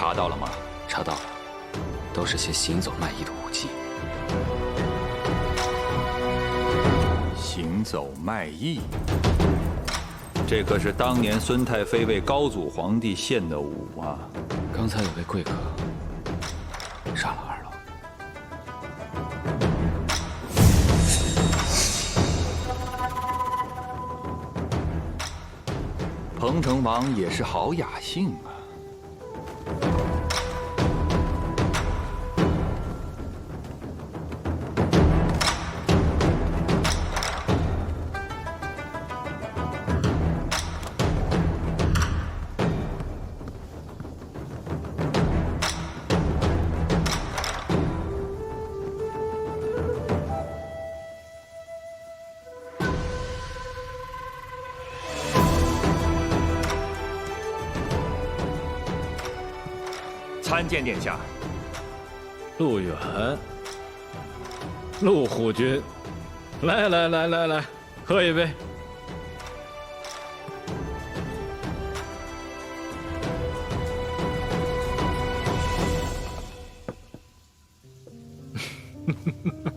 查到了吗？查到了，都是些行走卖艺的武技。行走卖艺，这可是当年孙太妃为高祖皇帝献的舞啊！刚才有位贵客上了2楼。彭城王也是好雅兴啊！参见殿下。陆远，陆虎军，来，喝一杯。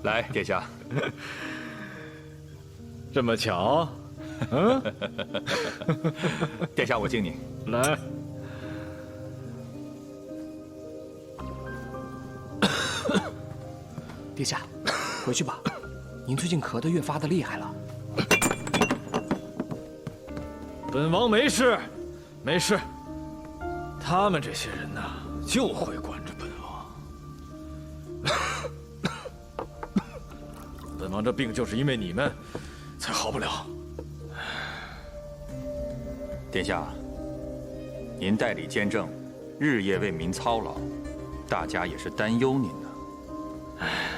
来，殿下。这么巧，嗯？殿下，我敬您。来。殿下，回去吧。您最近咳得越发的厉害了。本王没事，没事。他们这些人呐，就会惯着本王。本王这病就是因为你们，才好不了。殿下，您代理监政，日夜为民操劳，大家也是担忧您呢。唉。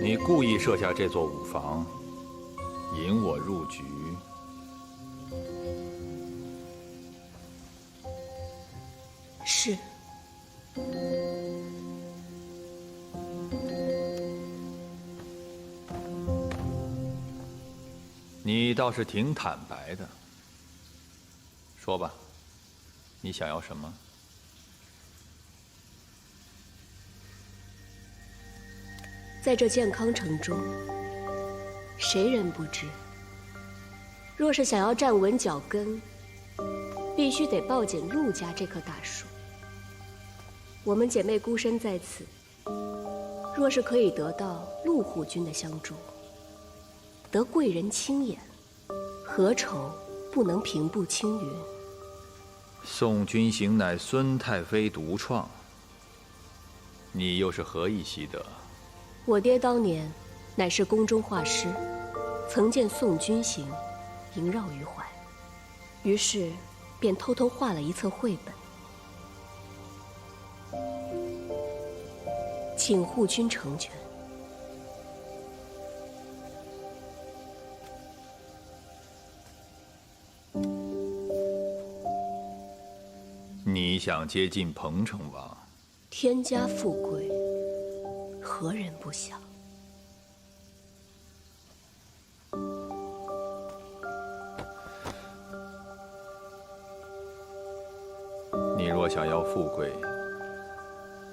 你故意设下这座舞房，引我入局。是。你倒是挺坦白的。说吧，你想要什么？在这健康城中，谁人不知？若是想要站稳脚跟，必须得抱紧陆家这棵大树。我们姐妹孤身在此，若是可以得到陆护军的相助，得贵人亲眼，何愁不能平步青云？宋君行乃孙太妃独创，你又是何以习得？我爹当年乃是宫中画师，曾见宋君行萦绕于怀，于是便偷偷画了一册绘本，请护军成全。你想接近彭城王？天家富贵，何人不想？你若想要富贵，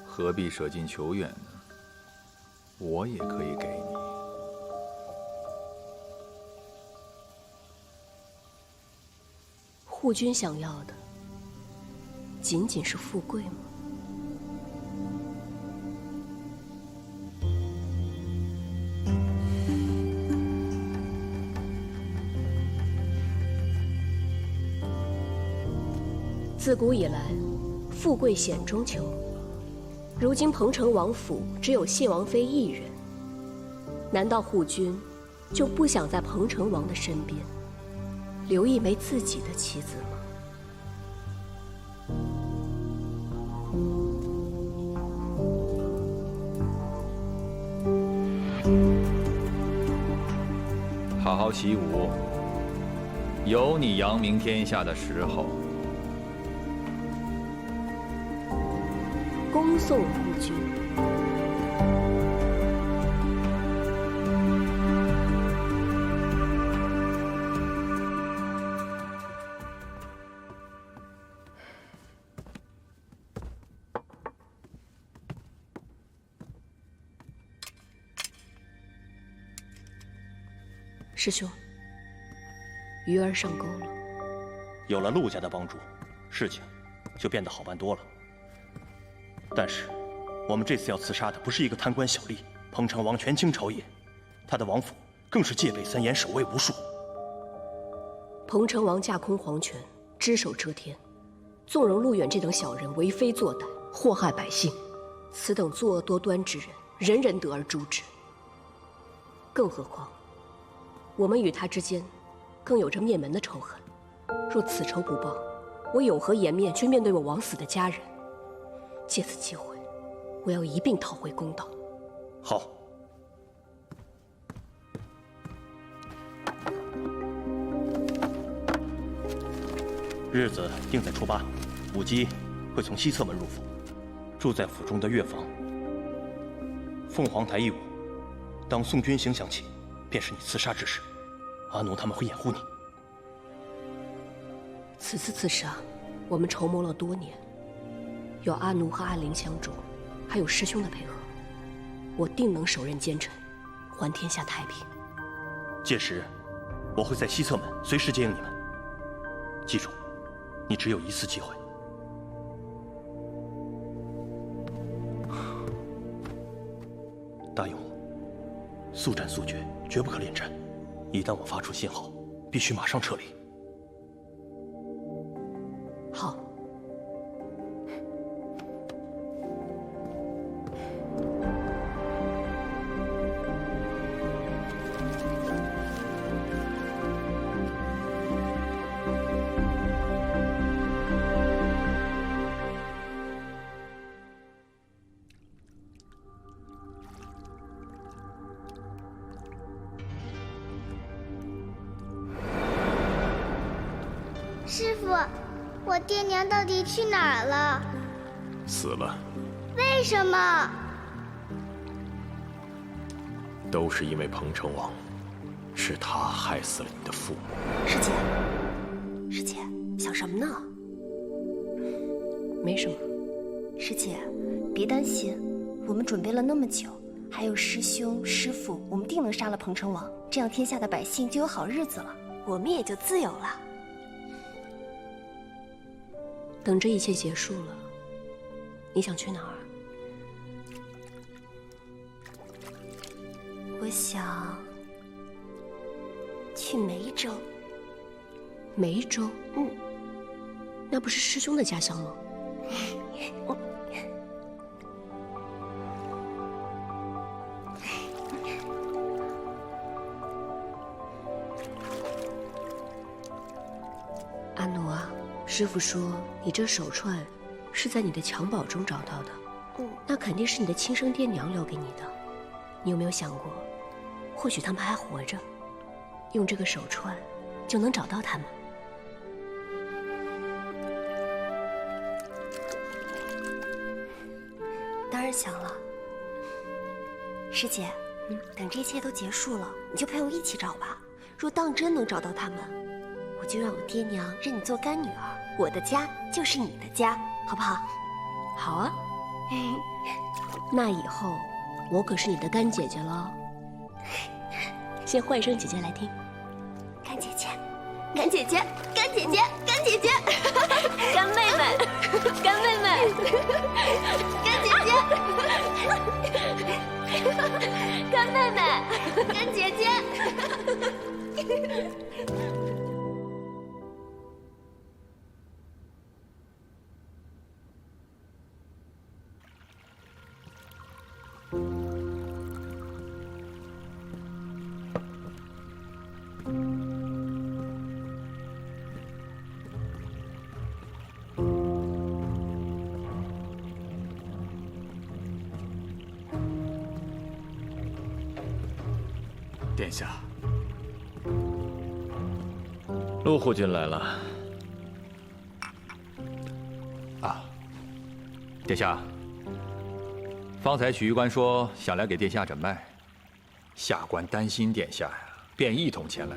何必舍近求远呢？我也可以给你。护军想要的，仅仅是富贵吗？自古以来，富贵险中求。如今彭城王府只有谢王妃一人，难道护军就不想在彭城王的身边留一枚自己的棋子吗？好好习武，有你扬名天下的时候。恭送护军。师兄，鱼儿上钩了。有了陆家的帮助，事情就变得好办多了。但是，我们这次要刺杀的不是一个贪官小吏，彭城王权倾朝野，他的王府更是戒备森严，守卫无数。彭城王架空皇权，只手遮天，纵容陆远这等小人为非作歹，祸害百姓，此等作恶多端之人，人人得而诛之。更何况，我们与他之间更有着灭门的仇恨。若此仇不报，我有何颜面去面对我枉死的家人？借此机会，我要一并讨回公道。好。日子定在初8，武姬会从西侧门入府，住在府中的乐房。凤凰台一舞，当宋君行响起，便是你刺杀之时。阿奴他们会掩护你。此次刺杀，我们筹谋了多年，有阿奴和阿玲相助，还有师兄的配合，我定能手刃奸臣，还天下太平。届时，我会在西侧门随时接应你们。记住，你只有一次机会。答应我，速战速决，绝不可恋战。一旦我发出信号，必须马上撤离。好。师傅，我爹娘到底去哪儿了？死了。为什么？都是因为彭城王，是他害死了你的父母。师姐，师姐，想什么呢？没什么。师姐，别担心，我们准备了那么久，还有师兄师父，我们定能杀了彭城王，这样天下的百姓就有好日子了，我们也就自由了。等这一切结束了，你想去哪儿？我想去梅州。梅州？嗯，那不是师兄的家乡吗？阿奴啊，师傅说你这手串是在你的襁褓中找到的，那肯定是你的亲生爹娘留给你的。你有没有想过，或许他们还活着，用这个手串就能找到他们？当然想了。师姐，等这一切都结束了，你就陪我一起找吧。若当真能找到他们，我就让我爹娘认你做干女儿，我的家就是你的家，好不好？好啊。那以后我可是你的干姐姐了。先唤一声姐姐来听。干姐姐，干姐姐，干姐姐，干姐姐，干妹妹，干妹妹，干姐姐，干妹妹，干姐姐。殿下，陆护军来了。啊，殿下，方才曲玉官说想来给殿下诊脉，下官担心殿下呀，便一同前来。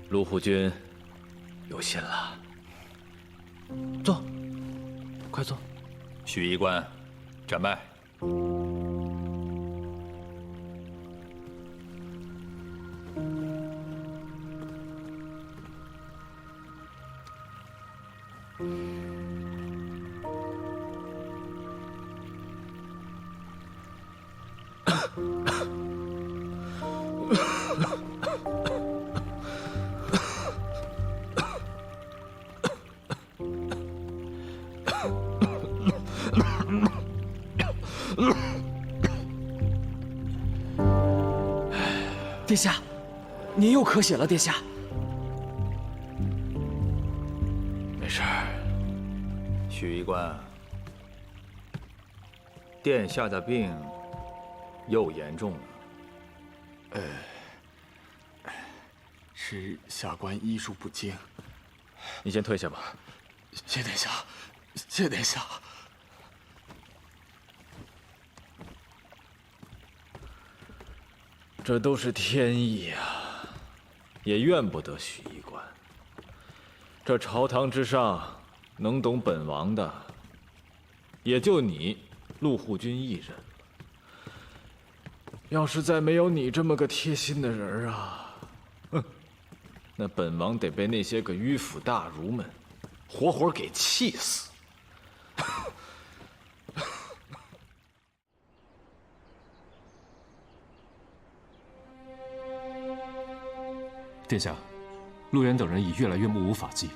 陆护军有心了。坐，快坐。许医官，诊脉。殿下，您又咳血了，殿下。没事儿。许医官，殿下的病又严重了。是下官医术不精。你先退下吧。谢殿下，谢殿下。这都是天意啊，也怨不得许医官。这朝堂之上，能懂本王的，也就你，陆护军一人。要是再没有你这么个贴心的人啊，那本王得被那些个迂腐大儒们活活给气死。殿下，陆远等人已越来越目无法纪，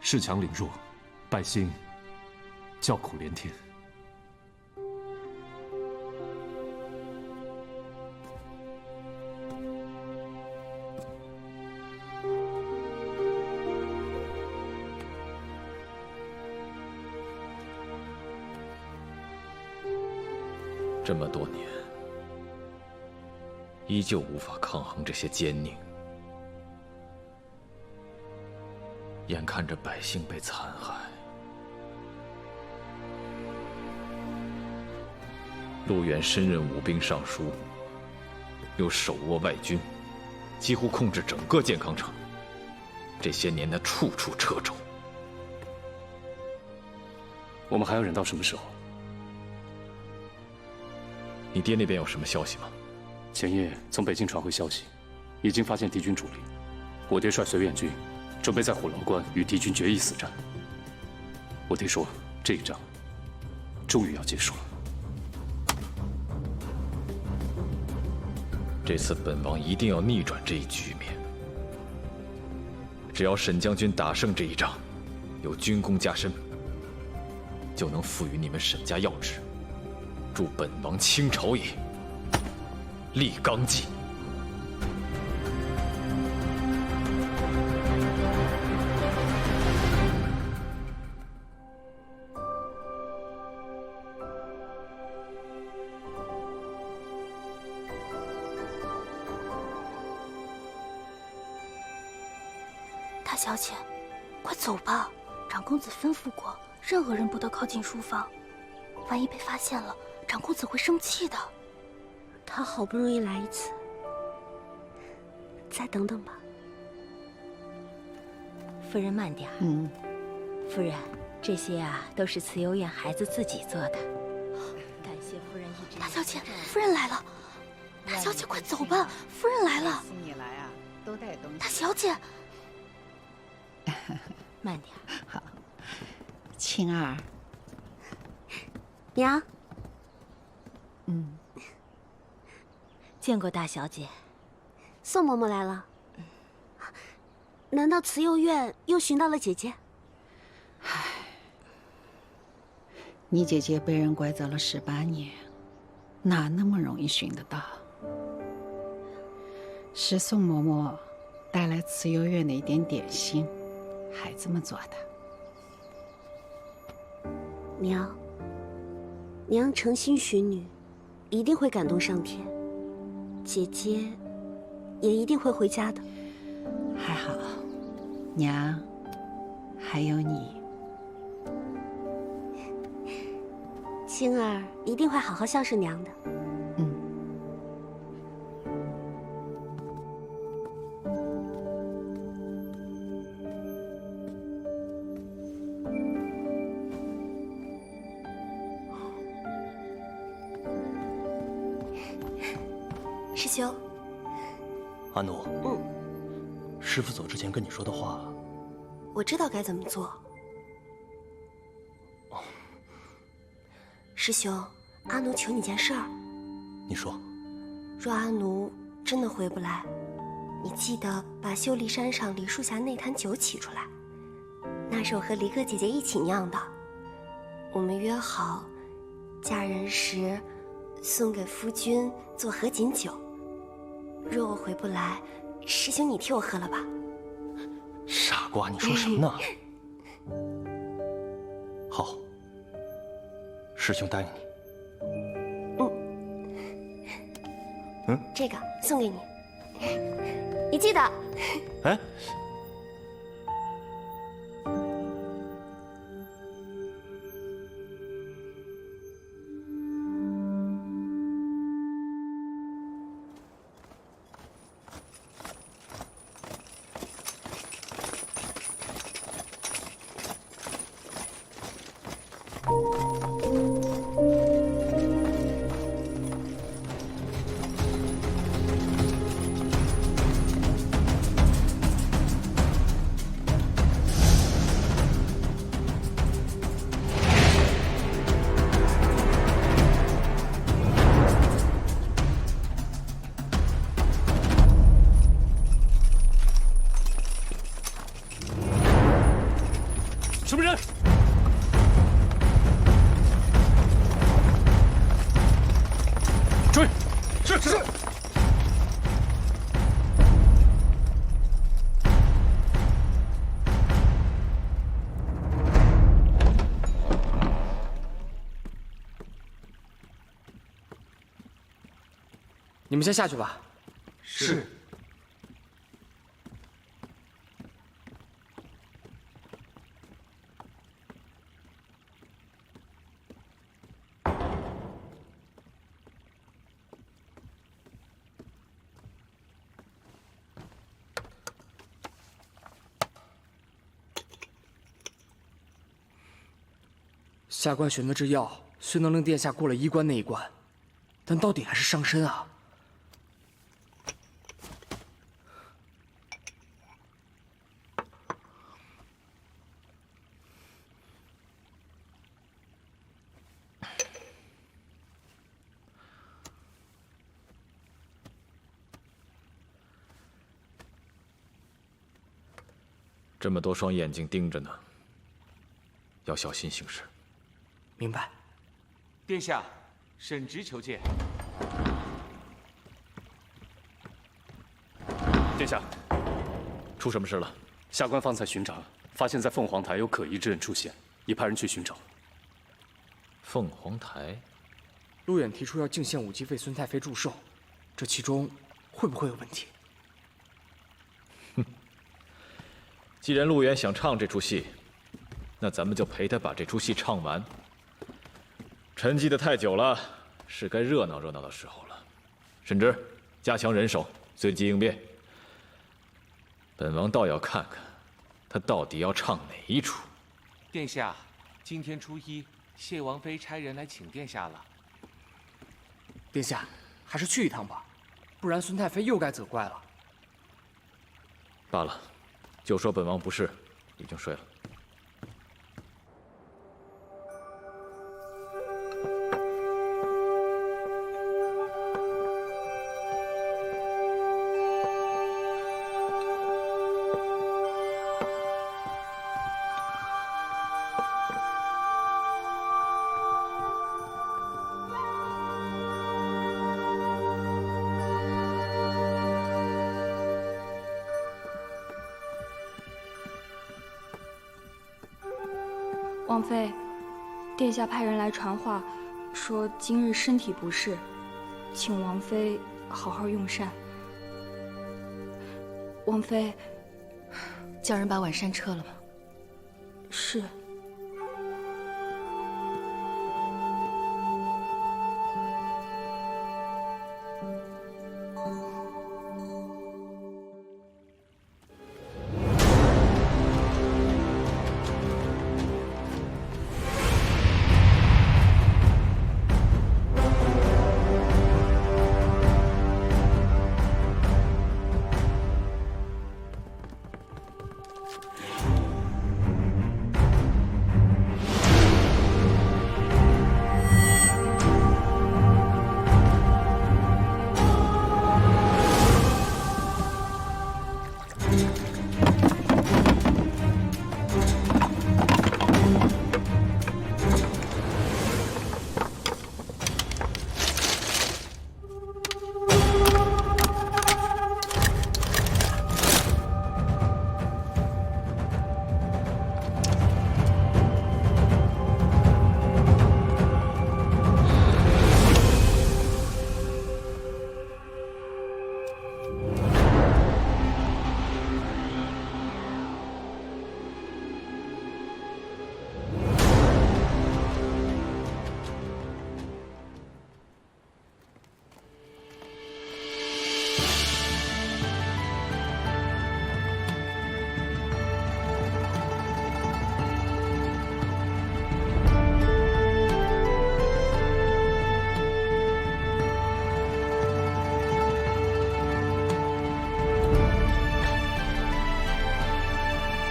恃强凌弱，百姓叫苦连天。这么多年，依旧无法抗衡这些奸佞。眼看着百姓被残害，陆远身任武兵尚书，又手握外军，几乎控制整个健康城。这些年，他处处掣肘。我们还要忍到什么时候？你爹那边有什么消息吗？前夜从北京传回消息，已经发现敌军主力。我爹率绥远军准备在虎牢关与敌军决一死战。我爹说，这一仗终于要结束了。这次本王一定要逆转这一局面。只要沈将军打胜这一仗，有军功加身，就能赋予你们沈家要职，助本王清朝野，立纲纪。大小姐，快走吧！长公子吩咐过，任何人不得靠近书房，万一被发现了，长公子会生气的。他好不容易来一次，再等等吧。夫人慢点。夫人，这些都是慈幼院孩子自己做的。感谢夫人一直。大小姐，夫人来了！大小姐，快走吧！夫人来了！你来啊，都带东西。大小姐。慢点。好，青儿。娘。见过大小姐。宋嬷嬷来了。难道慈幼院又寻到了姐姐？唉，你姐姐被人拐走了18年，哪那么容易寻得到？是宋嬷嬷带来慈幼院的一点点心。孩子们做的。娘诚心许女，一定会感动上天。姐姐也一定会回家的。还好，娘还有你。青儿一定会好好孝顺娘的。师兄，阿奴，师父走之前跟你说的话，我知道该怎么做。师兄，阿奴求你件事儿。你说。若阿奴真的回不来，你记得把秀丽山上梨树下那坛酒取出来，那是我和离歌姐姐一起酿的。我们约好，嫁人时送给夫君做合卺酒。若我回不来，师兄你替我喝了吧。傻瓜，你说什么呢？好，师兄答应你。这个送给你，你记得。哎。什么人？追！是。你们先下去吧。是。下官选的这药虽能令殿下过了衣冠那一关，但到底还是伤身啊。这么多双眼睛盯着呢，要小心行事。明白。殿下，沈直求见。殿下，出什么事了？下官方才巡查，发现在凤凰台有可疑之人出现，已派人去寻找。凤凰台，陆远提出要进献武姬为孙太妃祝寿，这其中会不会有问题？哼，既然陆远想唱这出戏，那咱们就陪他把这出戏唱完。沉寂的太久了，是该热闹热闹的时候了。沈直，加强人手，随机应变。本王倒要看看，他到底要唱哪一出。殿下，今天初一，谢王妃差人来请殿下了。殿下，还是去一趟吧，不然孙太妃又该责怪了。罢了，就说本王不是，已经睡了。王妃，殿下派人来传话，说今日身体不适，请王妃好好用膳。王妃，叫人把晚膳撤了吗？是。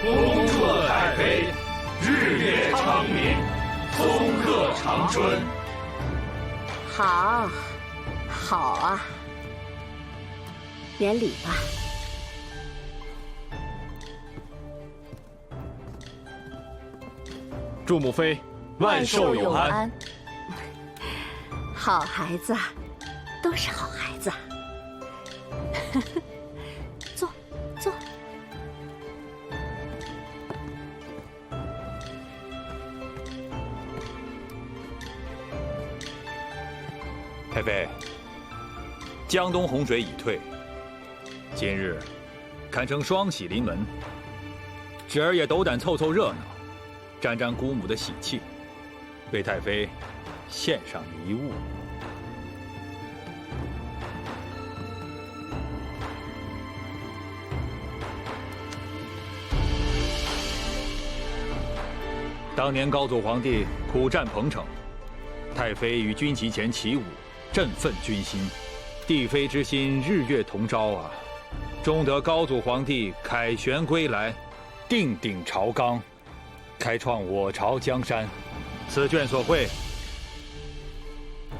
恭贺太妃，日月昌明，松鹤长春。好，好啊，免礼吧。祝母妃万寿永安。好孩子，都是好孩子。坐，坐。太妃，江东洪水已退，今日堪称双喜临门，侄儿也斗胆凑凑热闹，沾沾姑母的喜气，为太妃献上一物。当年高祖皇帝苦战彭城，太妃与军旗前起舞，振奋军心，帝妃之心日月同朝啊！终得高祖皇帝凯旋归来，定鼎朝纲，开创我朝江山。此卷所绘，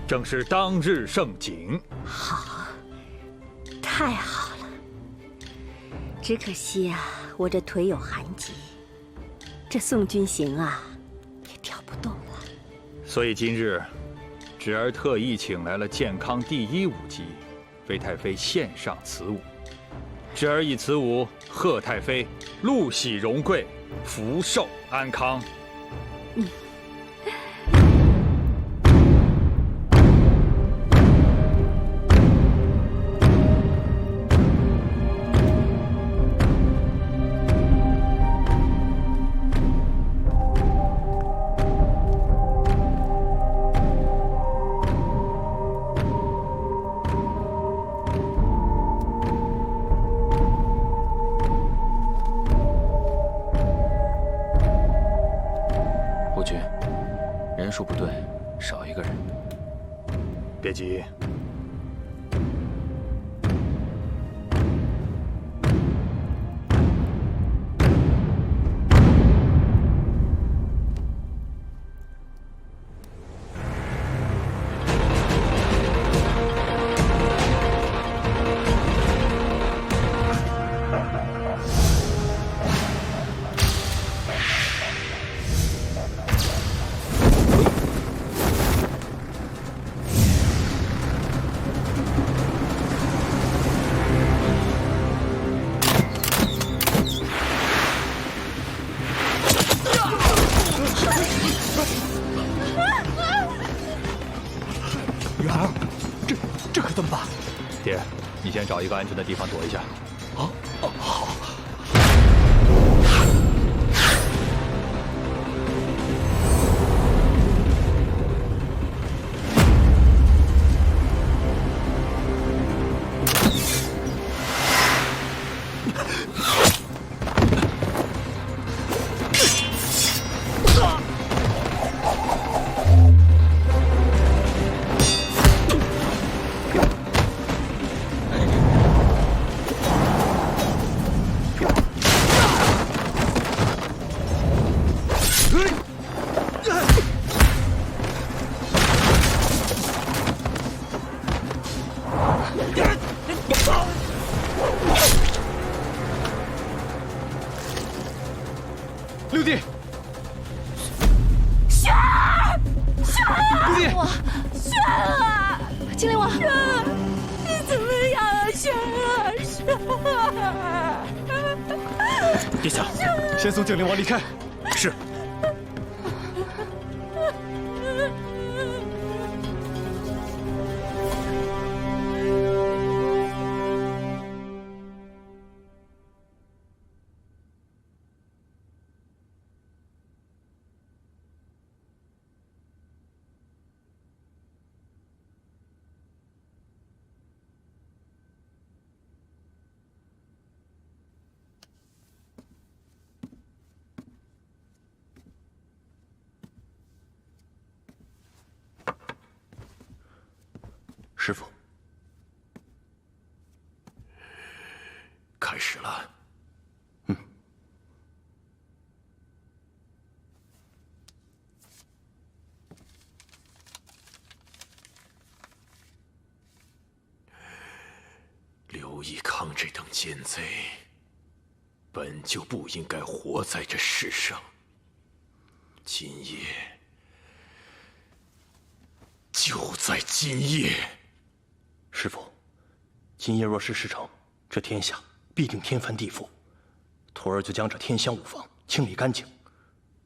正是当日盛景。好，太好了。只可惜啊，我这腿有寒疾，这宋君行啊，也跳不动了。所以今日，侄儿特意请来了健康第一舞姬，为太妃献上此舞。侄儿以此舞贺太妃禄喜荣贵，福寿安康。伯爵，人数不对，少一个人。别急。女儿，这可怎么办？爹，你先找一个安全的地方躲一下。好。六弟，轩儿，轩儿，六弟，轩儿，精灵王，轩儿，你怎么样啊，轩儿，轩儿，殿下，先送精灵王离开。是。师傅，开始了。刘义康这等奸贼，本就不应该活在这世上。今夜，就在今夜。师父，今夜若是事成，这天下必定天翻地覆。徒儿就将这天香五房清理干净。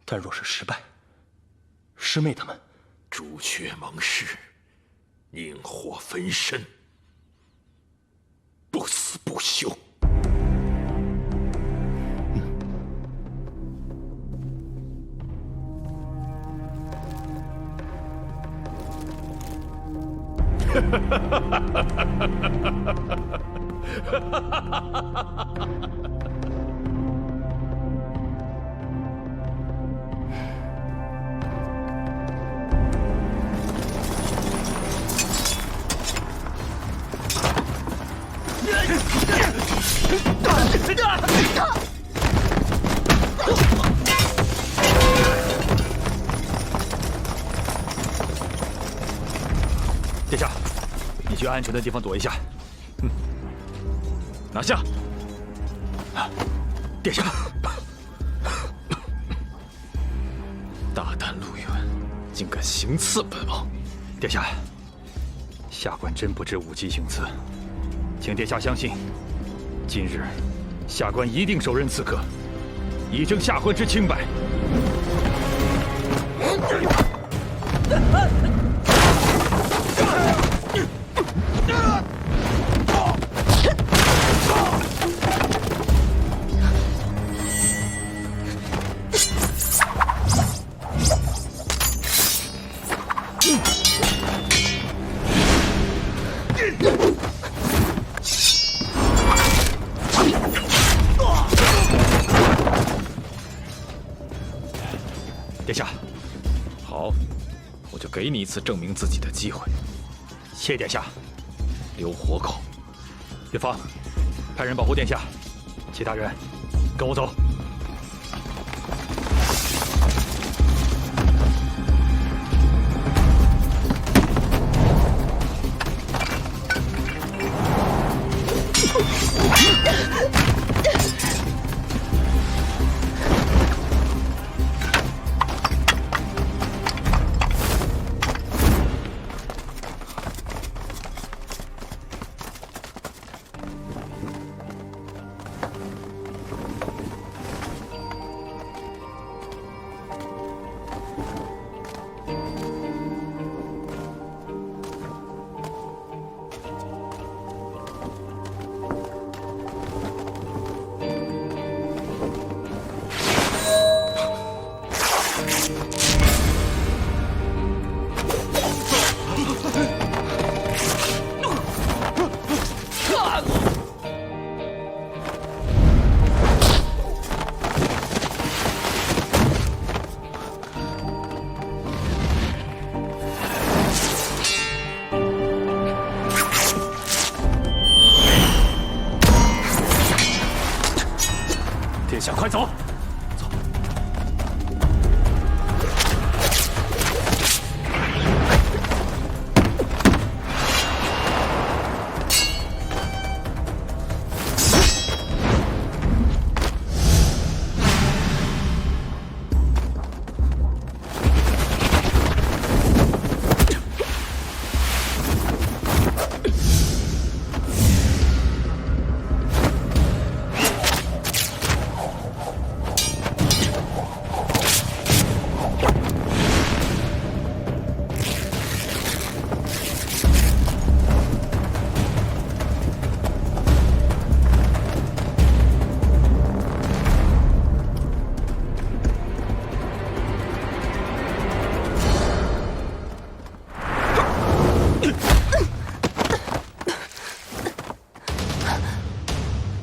但若是失败，师妹他们朱雀盟誓，宁火焚身，不死不休。殿下，你去安全的地方躲一下。拿下！殿下，大胆陆远，竟敢行刺本王！殿下，下官真不知武姬行刺，请殿下相信，今日下官一定手刃刺客，以正下官之清白。殿下，好，我就给你一次证明自己的机会。谢殿下。留活口。元芳，派人保护殿下，其他人跟我走。殿下，快走！走。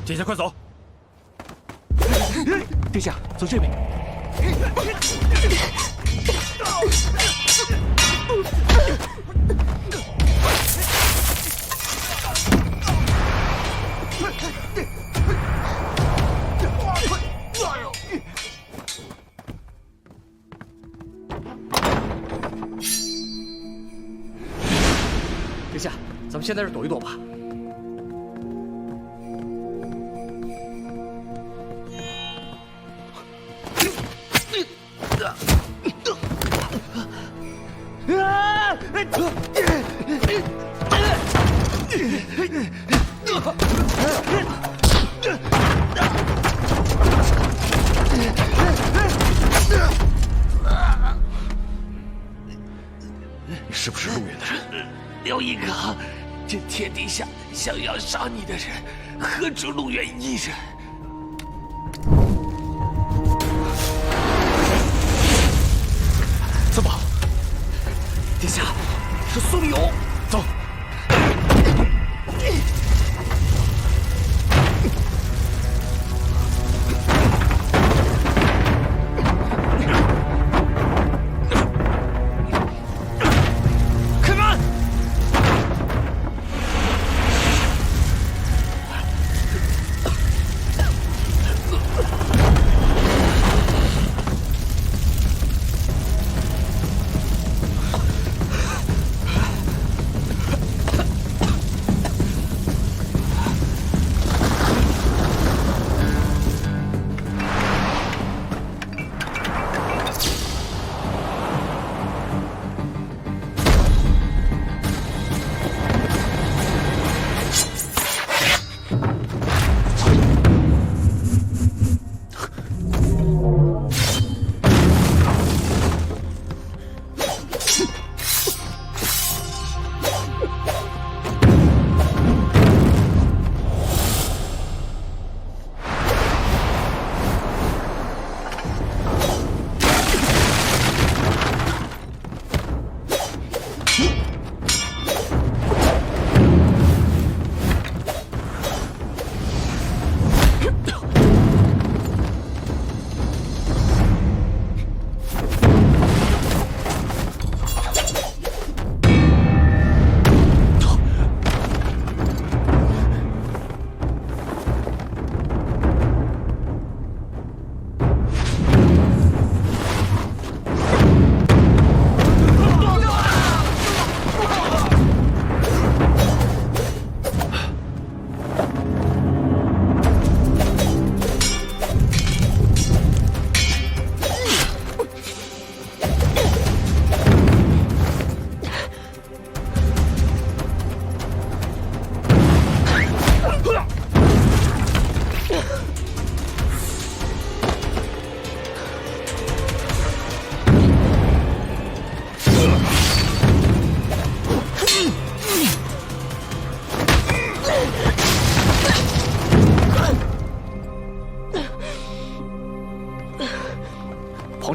殿下，快走！殿下，走这边。殿下，咱们先在这儿躲一躲吧。你是不是陆远的人？刘一哥，这天底下想要杀你的人，何止陆远一人？怎么？殿下，是宋勇。走。开门！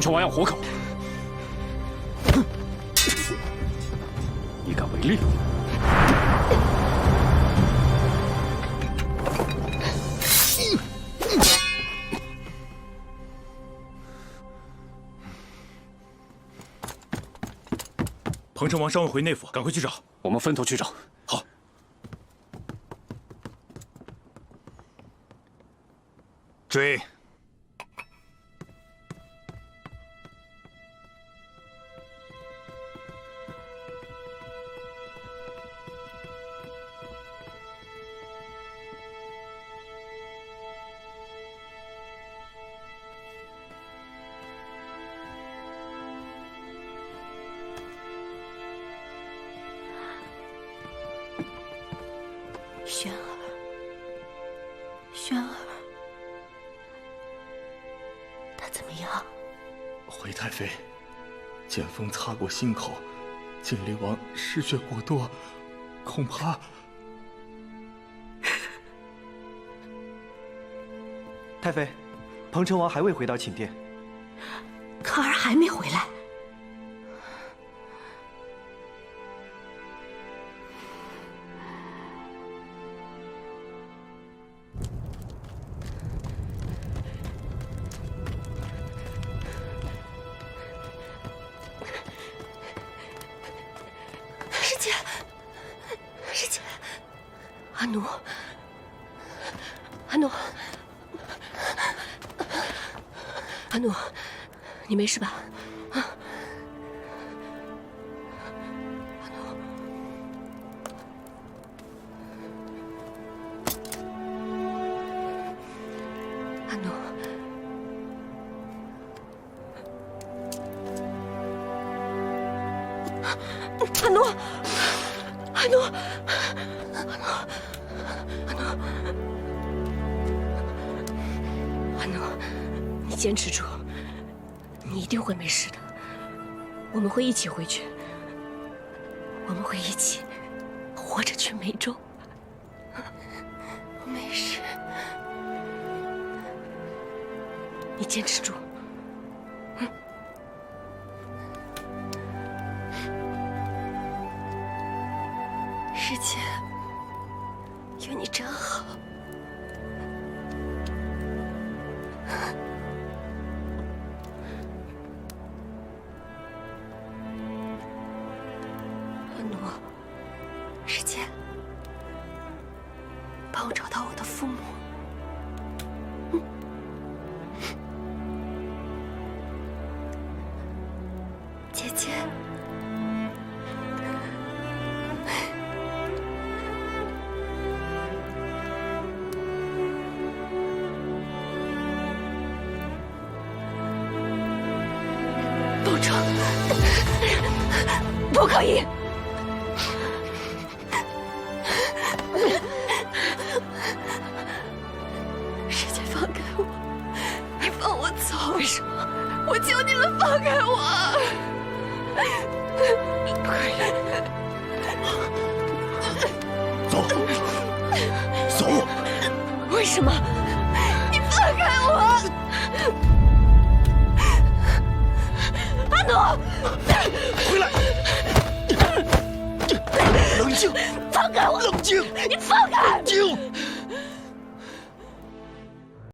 城王要活口，你敢违令？彭城王尚未回内府，赶快去找。我们分头去找。好。追！轩儿，轩儿，他怎么样？回太妃，剑锋擦过心口，锦离王失血过多，恐怕……太妃，彭城王还未回到寝殿。可儿还没回来。阿奴，阿奴，阿奴，你没事吧？啊，阿奴，阿奴，阿奴，阿奴，阿奴。阿奴，你坚持住，你一定会没事的。我们会一起回去，我们会一起活着去梅州。我没事，你坚持住。师姐，有你真好。阿奴，师姐，帮我找到我的父母。姐姐。不可以！师姐，放开我！你放我走！为什么？我求你了，放开我！不可以！走，走！为什么？你放开我！阿奴，回来！冷静！放开我！冷静！你放开！冷静！